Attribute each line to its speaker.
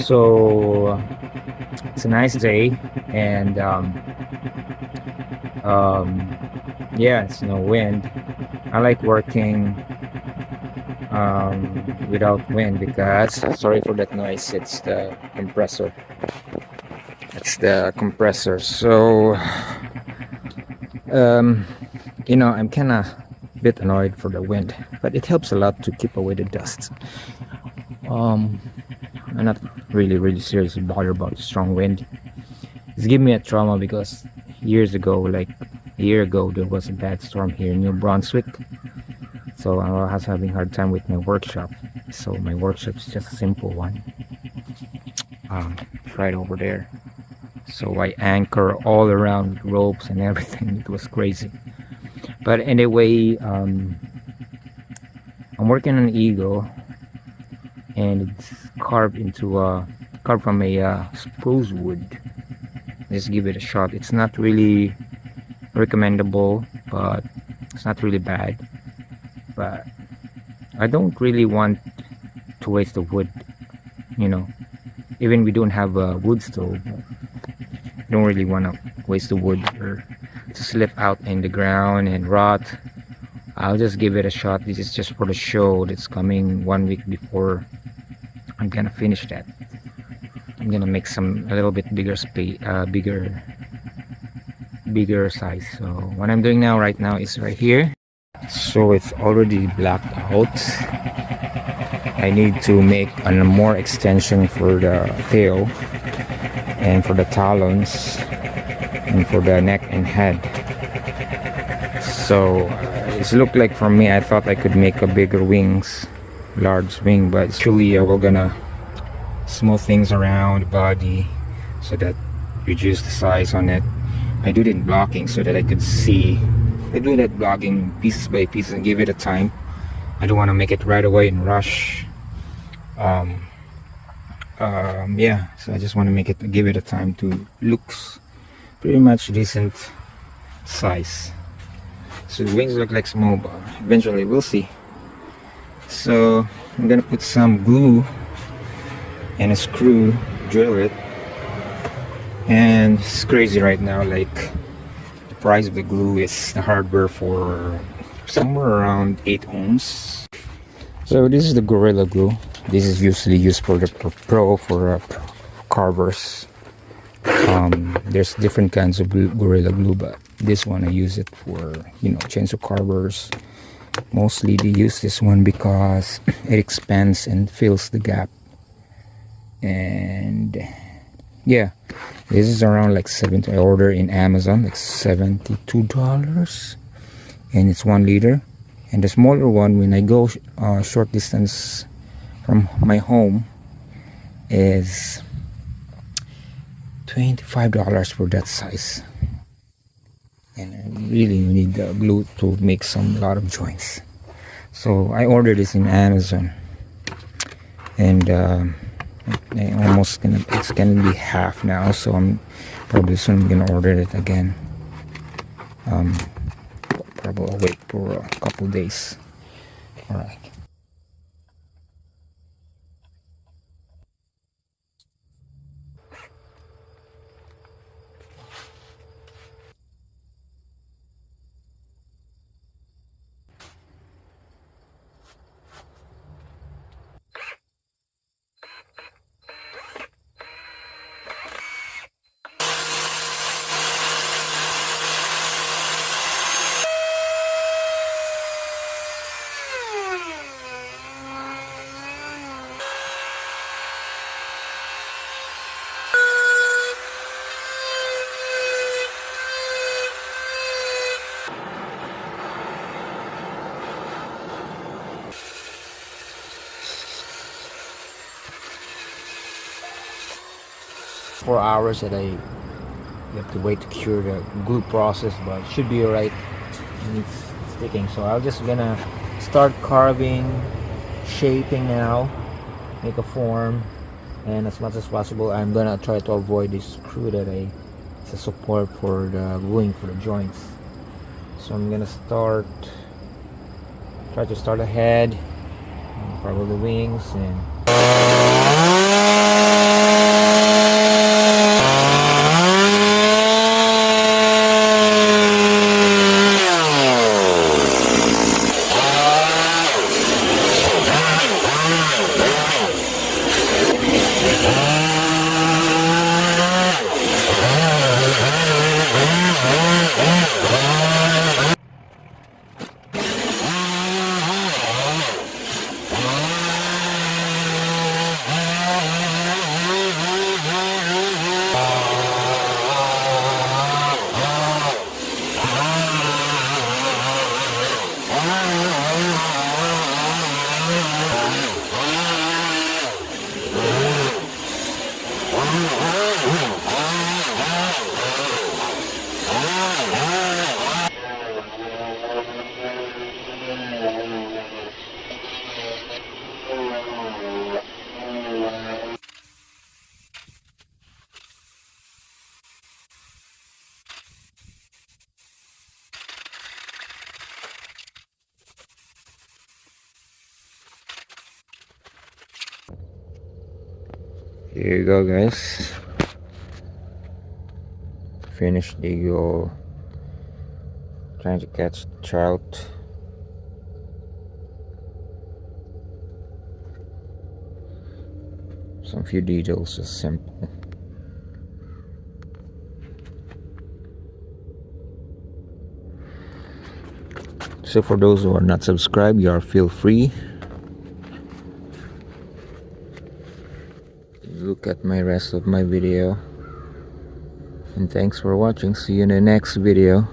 Speaker 1: So it's a nice day, and yeah, it's no wind. I like working without wind because sorry for that noise. It's the compressor. It's the compressor. So um, I'm kind of bit annoyed for the wind, but it helps a lot to keep away the dust. Um, I'm not really seriously bothered about the strong wind. It's given me a trauma because years ago, like a year ago, there was a bad storm here in New Brunswick. So I was having a hard time with my workshop. So my workshop is just a simple one, um, right over there. So I anchor all around with ropes and everything. It was crazy. But anyway, I'm working on eagle, and it's carved from a spruce wood. Just give it a shot. It's not really recommendable, but it's not really bad. But I don't really want to waste the wood, you know. Even we don't have a wood stove, I don't really want to waste the wood or to slip out in the ground and rot. I'll just give it a shot. This is just for the show that's coming 1 week before I'm gonna finish that. I'm gonna make some a little bit bigger space, bigger size. So what I'm doing now right now is right here. So it's already blacked out. I need to make a more extension for the tail and for the talons and for the neck and head. So it's looked like for me, I thought I could make a bigger wings, large wing, but actually we're gonna smooth things around the body so that reduce the size on it. I do it in blocking so that I could see. I do that blocking pieces by pieces and give it a time. I don't want to make it right away and rush. Yeah, so I just want to give it a time to looks pretty much decent size. So the wings look like small, but eventually we'll see. So I'm gonna put some glue and a screw, drill it, and it's crazy right now. Like the price of the glue is the hardware for somewhere around 8 ohms. So this is the Gorilla Glue. This is usually used for the pro for carvers. There's different kinds of Gorilla Glue, but this one I use it for chainsaw carvers. Mostly they use this one because it expands and fills the gap. And yeah, this is around like I order in Amazon like $72, and it's 1 liter. And the smaller one, when I go short distance from my home, is $25 for that size. And I really need the glue to make a lot of joints. So I ordered this in Amazon, and it's gonna be half now. So I'm probably soon gonna order it again. Probably I'll wait for a couple days. All right. For hours that you have to wait to cure the glue process, but it should be alright. It's sticking, so I'm just gonna start carving, shaping now, make a form, and as much as possible I'm gonna try to avoid this screw that it's a support for the gluing for the joints. So I'm gonna try to start ahead, probably the wings, and Here you go, guys. Finished the trying to catch trout. Some few details, just simple. So for those who are not subscribed, you are feel free. Look at my rest of my video. And thanks for watching. See you in the next video.